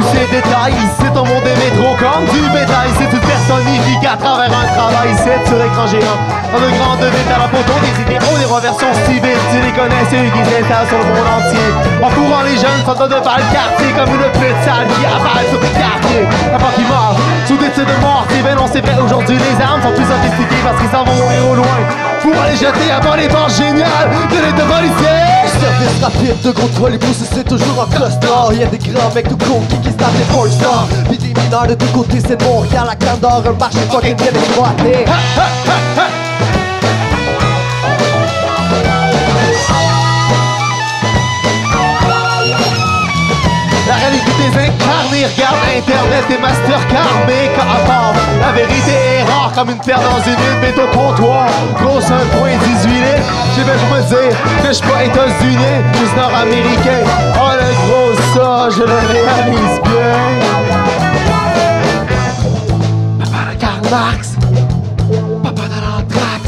soucier des détails. C'est un monde des métros comme du bétail. C'est toute personnifique à travers un travail. C'est sur écran géant. Dans de grandes villes à la poteau, des idéaux, des reversions civiles. Tu les connais, c'est eux qui s'installent sur le monde entier. En courant les jeunes soldats de balle quartier comme une petite salle qui avale sur les quartiers. Avant qu'ils meurent, sous des tirs de mort. Ben non, c'est vrai, aujourd'hui les armes sont plus sophistiquées parce qu'ils s'en vont mourir au loin. Pour aller jeter avant les bancs géniales de l'état policier. Service rapide de contrôle, les pouces c'est toujours en costard. Y'a des grands mecs tout conquis qui se tapent des pornstars. Pis des mineurs de tous côtés, c'est de Montréal à Candor, un marché fucking bien exploité. La réalité des incarnés, regarde Internet et Mastercard, mais qu'à part, la vérité est rare comme une terre dans une île, mais au comptoir, grosse 1.18 litres. J'ai bien pour me dire que je suis pas États-Unis, juste nord-américain. Oh le gros ça, je le réalise bien. Papa de Karl Marx, papa de l'anthrax,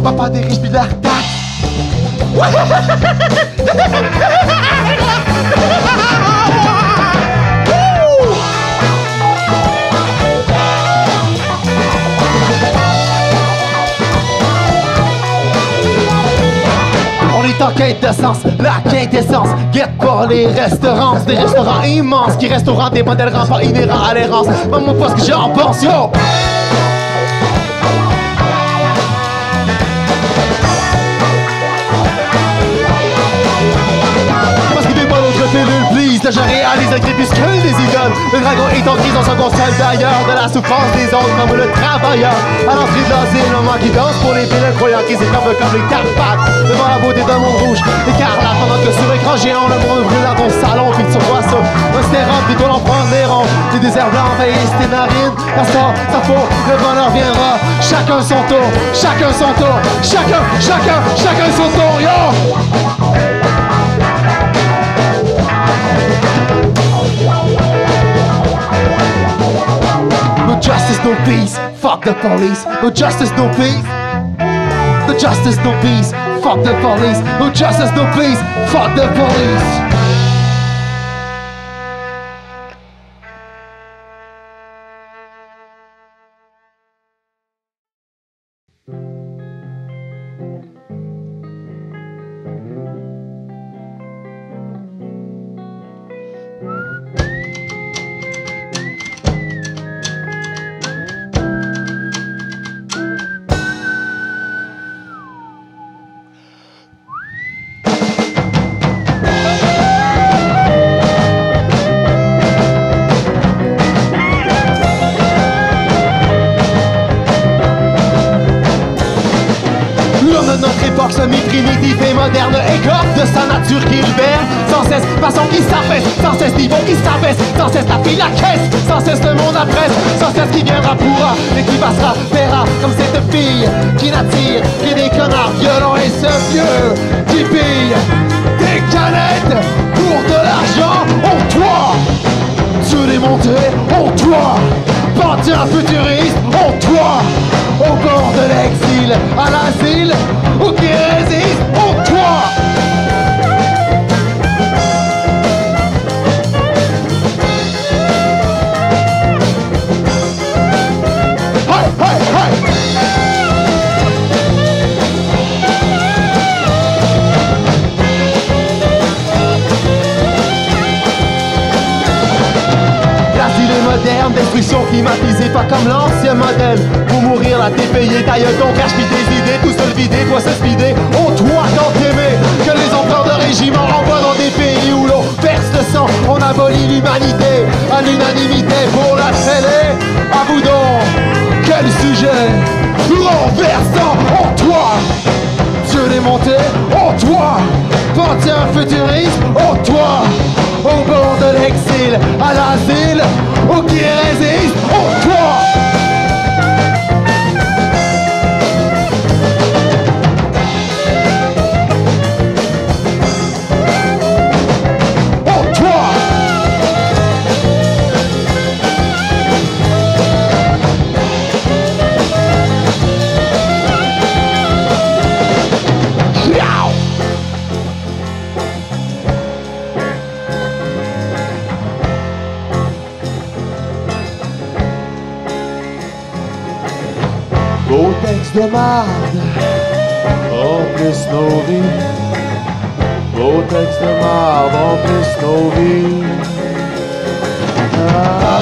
papa des riches pis de l'artax. On est en quête de sens, la quintessence. Guette pas les restaurants, des restaurants immenses qui restent au rang des modèles rampants inhérents à l'errance. Maman, pas ce que j'en pense, yo! Please, je réalise le crépuscule des idoles. Le dragon est en crise, on se console d'ailleurs de la souffrance des autres comme le travailleur. À l'entrée de l'asile, le moment qui danse pour les piles croyants qui s'éclapent comme les Carpates. Devant la beauté d'un monde rouge, écarlate pendant que sur écran géant, le monde brûle dans ton salon. Puis tu vois ça, un stérope, des toiles en prendre des ronds. Des déserts blancs envahissent tes narines. La star, ça faut, le bonheur viendra. Chacun son tour, chacun son tour. Chacun son tour, yo! No justice, no peace, fuck the police. No justice, no peace. No justice, no peace, fuck the police. No justice, no peace, fuck the police. Notre époque semi-primitive et moderne écorte de sa nature qui libère. Sans cesse, façon qui s'affaisse, sans cesse niveau qui s'abaisse, sans cesse la fille la caisse, sans cesse le monde appresse, sans cesse qui viendra pourra et qui passera verra comme cette fille qui n'attire que des connards violents et ce vieux qui pille des canettes pour de l'argent. On toi, se démonter, on toi, partir un futuriste, on toi. Au bord de l'exil, à l'asile, ou qui résiste, on toi. Hey, hey, hey. L'asile est moderne, destruction climatisée, pas comme l'ancien modèle. Pour mourir là t'es payé, ta gueule, ton cash pis tes idées, tout seul vidé, toi se speeder. On doit tant t'aimer que les empereurs de régime envoient dans des pays où l'on verse le sang. On abolit l'humanité à l'unanimité pour la télé. À vous donc, quel sujet renversant en toi. Dieu démonté, en toi. Panthéon futuriste, en toi. Au bord de l'exil, à l'asile, ou qui résiste, en toi. Beau texte de marde, remplissent nos vies. Beau texte de marde, remplissent nos vies.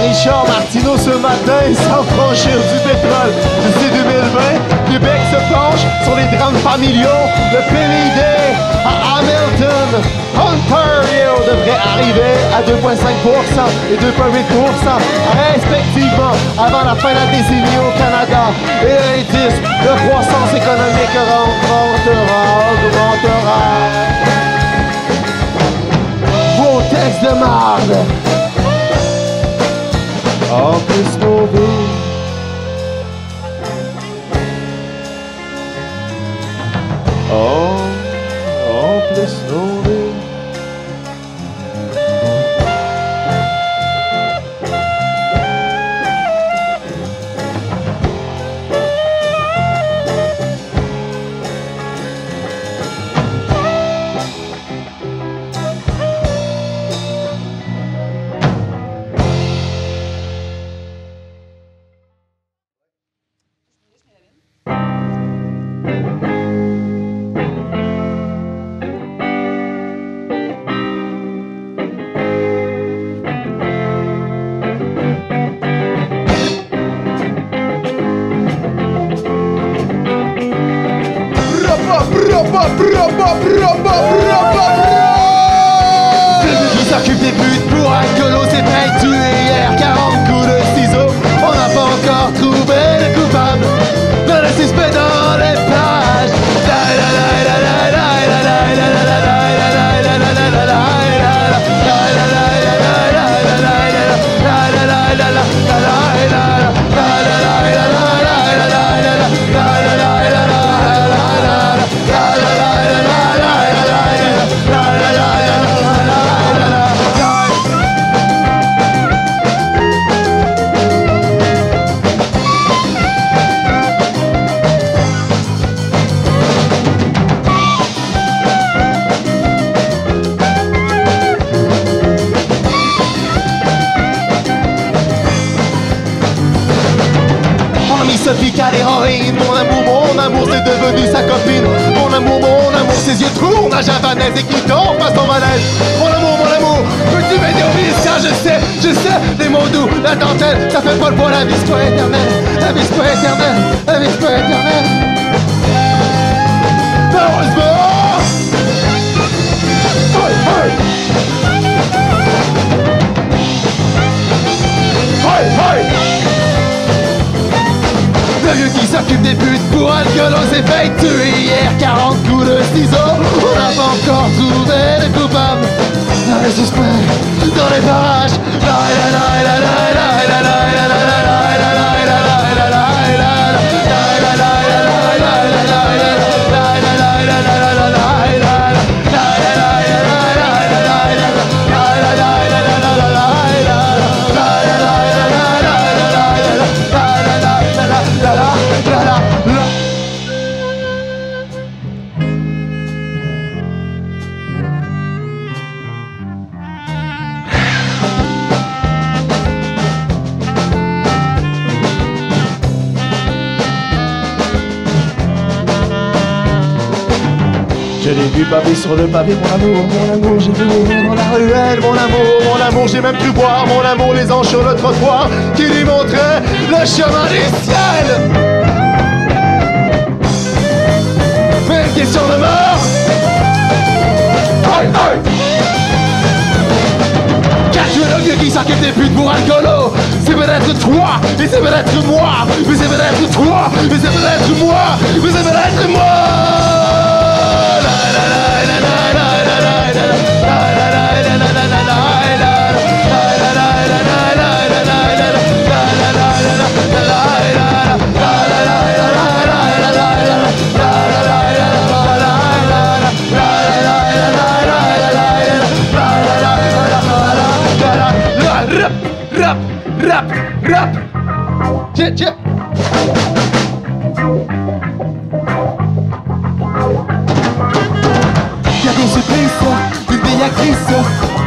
Richard Martineau ce matin, sans franchir du pétrole. D'ici 2020, Québec se penche sur les drames familiaux. Le PIB à Hamilton, Ontario devrait arriver à 2,5% et 2,8% respectivement avant la fin de la décennie au Canada. Et l'indice de croissance économique augmentera. Beau texte de marde. En plus nos vies. En plus nos vies. Qui s'occupe des putes pour alcoolos et fait tuer hier 40 coups de ciseaux. On n'a pas encore trouvé le coupable. Le suspect dans les plages. Pique à l'héroïne, mon amour c'est devenu sa copine. Mon amour, ses yeux tournent à javanaise et qui tombe à son malaise. Mon amour, peux-tu m'aider au visage? Je sais, les mots doux, la dentelle, ça fait pas le poids, la vie c'est pas éternelle. La vie c'est pas éternelle, la vie c'est pas éternelle. Heureusement! Le vieux qui s'occupe des putes pour alcoolos s'est fait tuer hier 40 coups de ciseaux. On n'a pas encore trouvé le coupable. Le suspect dans les parages. Je l'ai vu baver sur le pavé, mon amour, j'ai vu mourir dans la ruelle, mon amour, j'ai même pu voir, mon amour, les anges sur le trottoir qui lui montraient le chemin des ciels. Mais une question de mort. Car tu es le vieux qui s'occupe des putes pour alcoolo. C'est peut-être toi, et c'est peut-être moi, mais c'est peut-être toi, mais c'est peut-être moi, mais c'est peut-être moi. Rap. Chip. Y'a des supplices, une vieille actrice,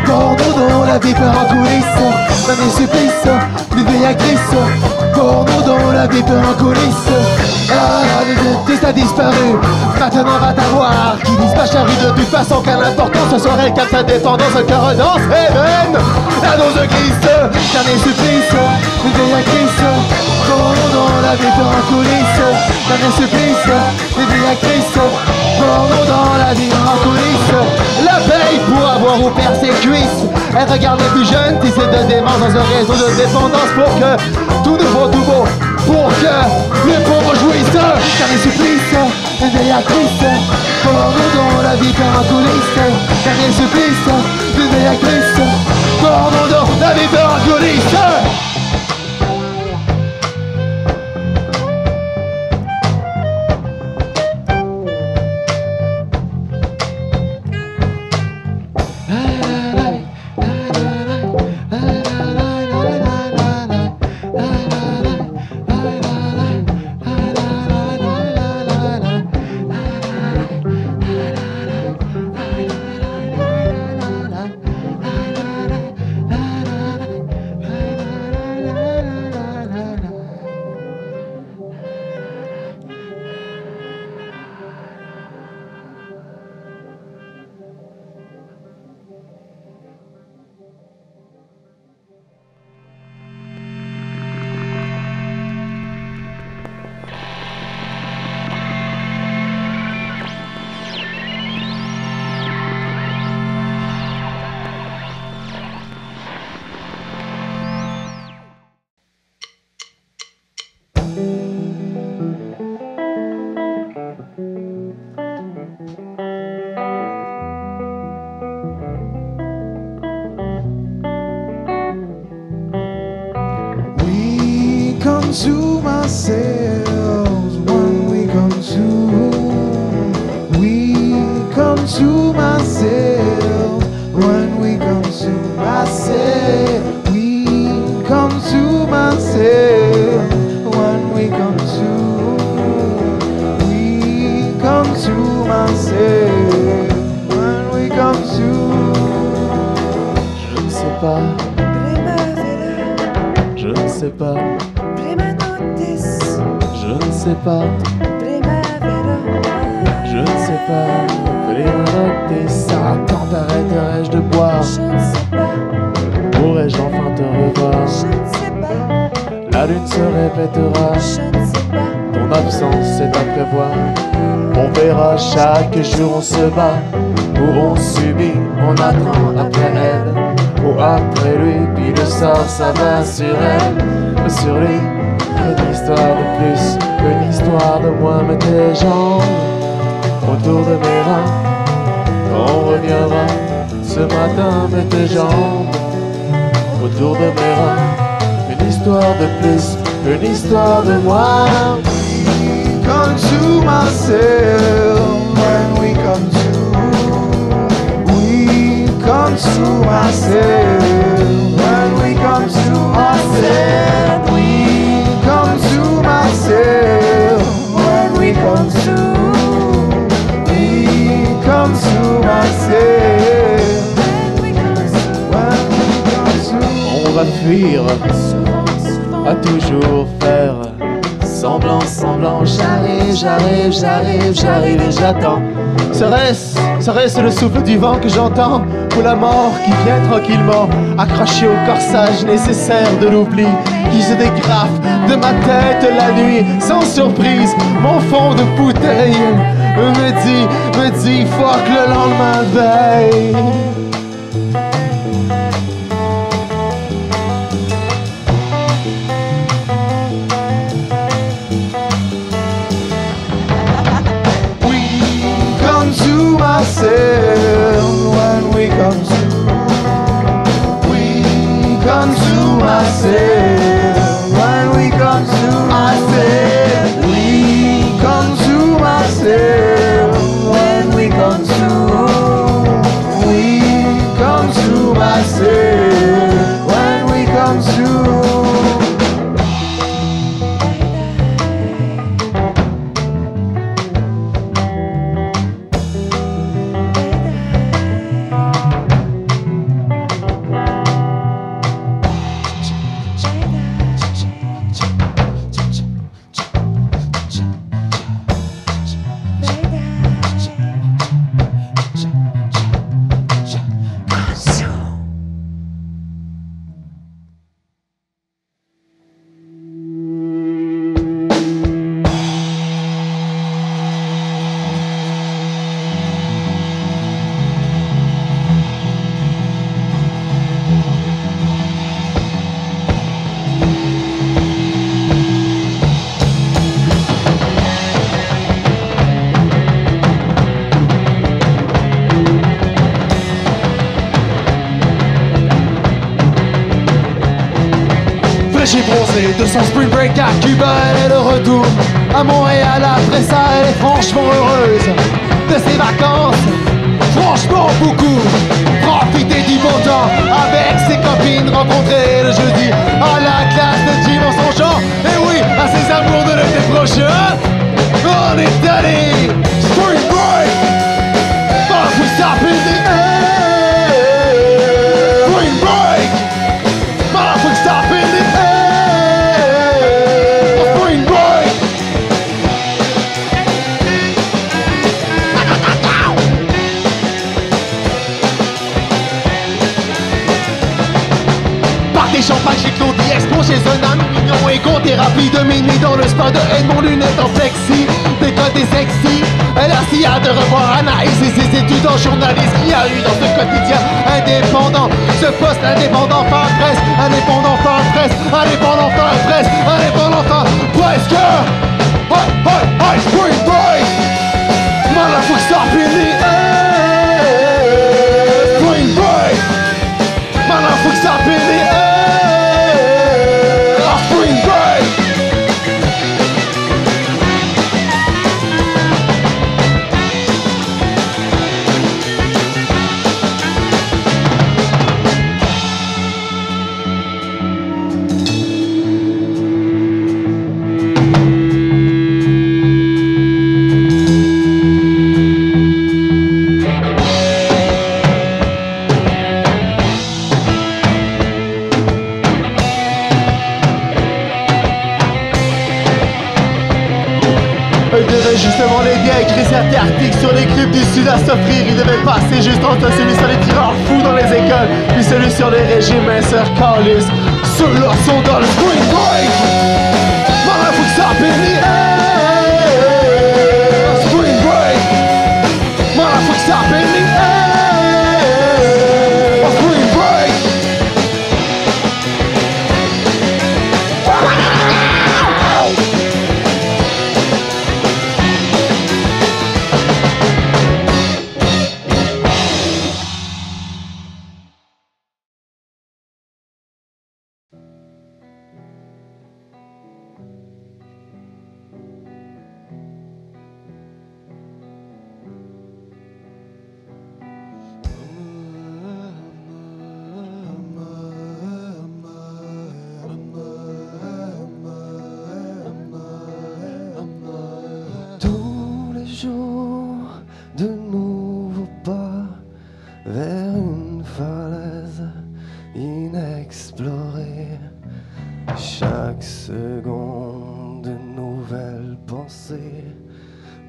porno dans la vapeur en coulisses. Y'a des supplices, une vieille actrice, porno dans la vapeur en coulisses. Tout a disparu, maintenant va t'avoir. Qui dispatche la rue de toute façon, quelle importance ce soir elle capte sa dépendance, le cœur danse, Even. La dose de Christ, dernier supplice, une vieille actrice. Porno dans la vie en coulisses, dernier supplice, une vieille actrice. Porno dans la vie en coulisses. La paye pour avoir ouvert ses cuisses. Elle regarde les plus jeunes tisser de démence dans un réseau de dépendance pour que tout nouveau, tout beau, pour que les pauvres jouissent. Car les supplices, une vieille actrice. Porno dans la vie en coulisses. Car les supplices, une vieille actrice. Porno dans la vie en coulisses. Consume ourselves when we consume. We consume ourselves when we consume ourselves. We consume ourselves when we consume. We consume ourselves when we consume. Je ne sais pas. Je ne sais pas. Je ne sais pas. Je ne sais pas. Ça, quand arrêterai-je de boire? Je ne sais pas. Pourrais-je enfin te revoir? Je ne sais pas. La lune se répétera. Je ne sais pas. Ton absence est à prévoir. On verra chaque jour on se bat. Ou on subit, on attend après elle. Ou après lui, puis le sort ça va sur elle. Sur lui. Une histoire de plus, une histoire de moins, mais tes jambes autour de mes reins. Quand on reviendra ce matin, mets tes jambes autour de mes reins. Une histoire de plus, une histoire de moins. We consume ourselves when we consume. We consume ourselves when we consume ourselves. Consume ourselves when we consume. We consume ourselves when we consume. On va fuir, à toujours faire semblant, semblant. J'arrive, j'arrive, j'arrive, j'arrive et j'attends. Serait-ce le souffle du vent que j'entends? Ou la mort qui vient tranquillement, accrochée au corsage nécessaire de l'oubli, qui se dégrafe de ma tête la nuit, sans surprise. Mon fond de bouteille me dit, faut que le lendemain veille. Ourselves when we consume. We consume ourselves when we consume ourselves. We consume ourselves when we consume. We bronzée. De son spring break à Cuba, elle est de retour. À Montréal, après ça, elle est franchement heureuse. De ses vacances, franchement beaucoup. Profiter du bon temps avec ses copines rencontrées le jeudi à la classe de gym en son champ. Et oui, à ses amours de l'été prochain, on est allé spring break. But we stop in the air. Spring break. But we stop in the air. Spring break. Party champagne chez Claudie, expo chez un ami mignon et thérapie de minuit dans le spa de Edmond, lunettes en flexi, décoté sexy. Elle a si hâte de revoir Anaïs et ses études en journalisme qu'il y a eu dans ce quotidien indépendant. Ce poste indépendant fin presse, indépendant fin presse, indépendant fin presse, indépendant fin presque. Hey, spring break. Motherfucker, stop in the air. Spring break. Motherfucker, stop in the air. Spring break. Justement les gars écrit cet article sur les clubs du Sud à s'offrir. Il devait passer juste entre celui sur les tireurs fous dans les écoles, puis celui sur les régimes minceurs calices. Ceux-là sont dans le spring break. Motherfucker, stop in the air. Spring break. Motherfucker, stop in the air. Spring break. De nouveaux pas vers une falaise inexplorée. Chaque seconde, de nouvelles pensées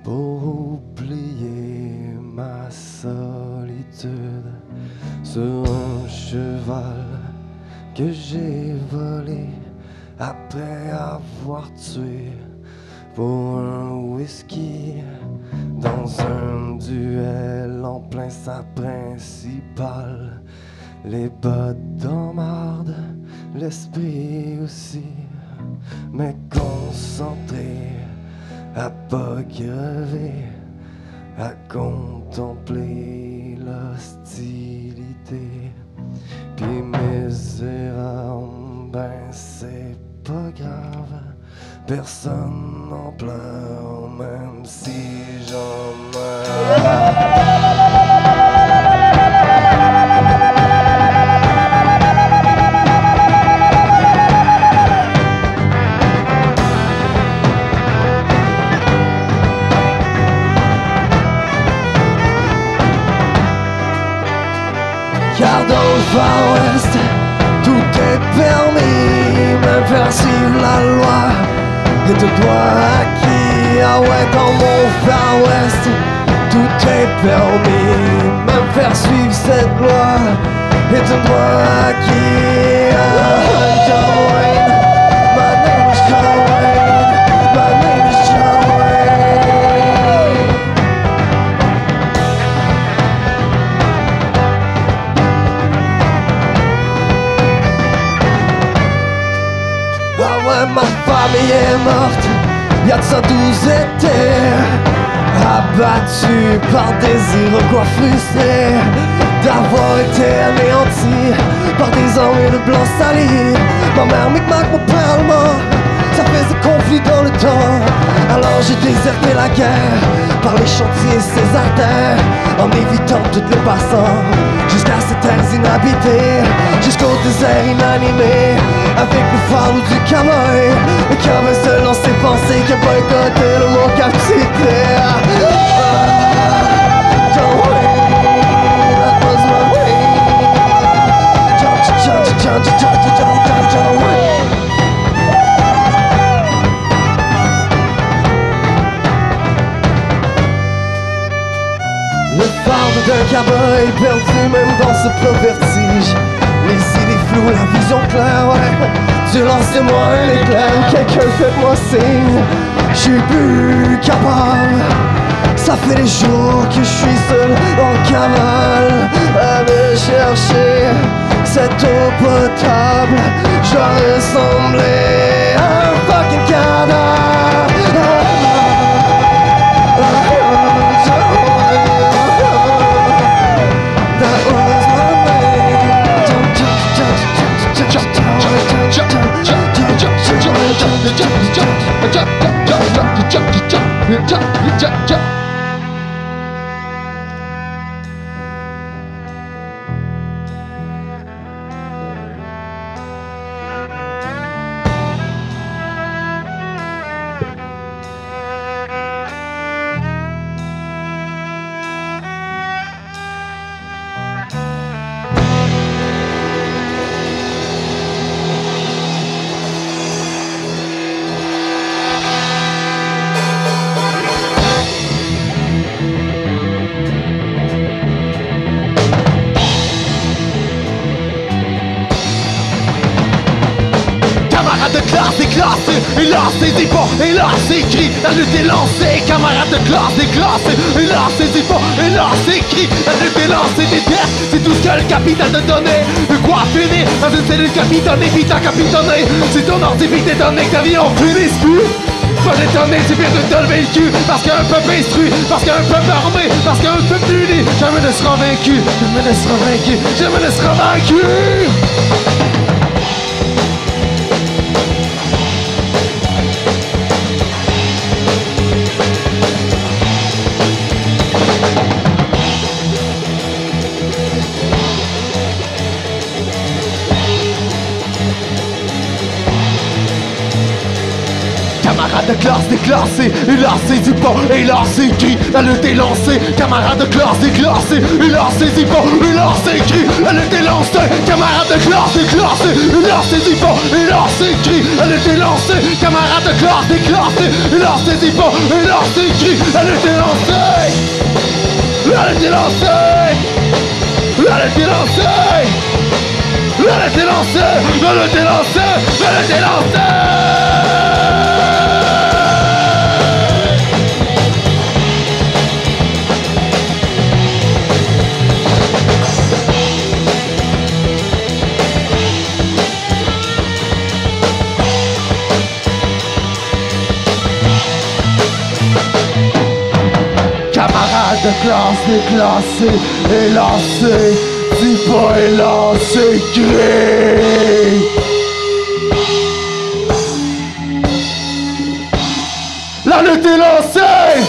pour oublier ma solitude. Sur un cheval que j'ai volé après avoir tué pour un whisky. Dans un duel en plein sa principale, les bottes d'emmarde, l'esprit aussi, mais concentré à pas crever, à contempler l'hostilité. Puis misérable, ben c'est pas grave. Personne n'en pleure, même si j'en meurs. Car dans le Far West, tout est permis, même faire suivre la loi. Et te dois acquis, ah ouais, dans mon Far West, tout est permis, même faire suivre cette loi. Et te dois acquis, ah, John Wayne, my name is John Wayne, my name is John Wayne. Ah ouais, ma famille est morte, y'a de ça 12 étés, abattu par des Iroquois frustrés. d'avoir été anéanti par des armées de blancs salis. Ma mère micmac, mon père allemand, ça faisait conflit dans le temps. Alors j'ai déserté la guerre par les chantiers et ses artères, en évitant toutes les passants, jusqu'à ces terres inhabitées, jusqu'au désert inanimé, avec le fardeau du cowboy, et qui avait seul dans ses pensées qui a boycotté le mot captivité. Don't worry, that was my way. Don't worry. Le fardeau d'un cowboy perdu même dans ce peu vertige. Les idées floues, la vision claire, ouais. Tu lances-moi un éclair, quelqu'un fait-moi signe. J'suis plus capable. Ça fait des jours que je suis seul en cavale à me chercher cette eau potable. Je ressemblais à un fucking cadavre. De classe déclassée, et là saisis pas, et là c'est écrit, la lutte est lancée, camarades de classe déclassée, et là saisis pas, et là c'est écrit, la lutte est lancée, des terres, c'est tout ce que le capital te donnait, de quoi finir dans une cellule capitonnée, puis t'as capitonné, c'est ton ordi puis t'es donné que ta vie en finisse plus. Pas d'étonner, tu viens de te lever le cul, parce qu'un peuple instruit, parce qu'un peuple armé, parce qu'un peuple uni, jamais ne sera vaincu, jamais ne sera vaincu, jamais ne sera vaincu. Camarades de classe déclassés, et là saisis pas, et là c'est écrit, la lutte est lancée. Camarades de classe déclassés, et là saisis pas, et là c'est écrit, la lutte est lancée. Camarades de classe déclassés, et là saisis pas, et là c'est écrit, la lutte est lancée. Camarades de classe déclassés, et là saisis pas, et là c'est écrit, la lutte est lancée. La lutte est lancée. La lutte est lancée. La lutte est lancée. La lutte est lancée. La lutte est lancée. Camarades de classe déclassés, élancés, dis pas élancés, crie. La lutte est lancée.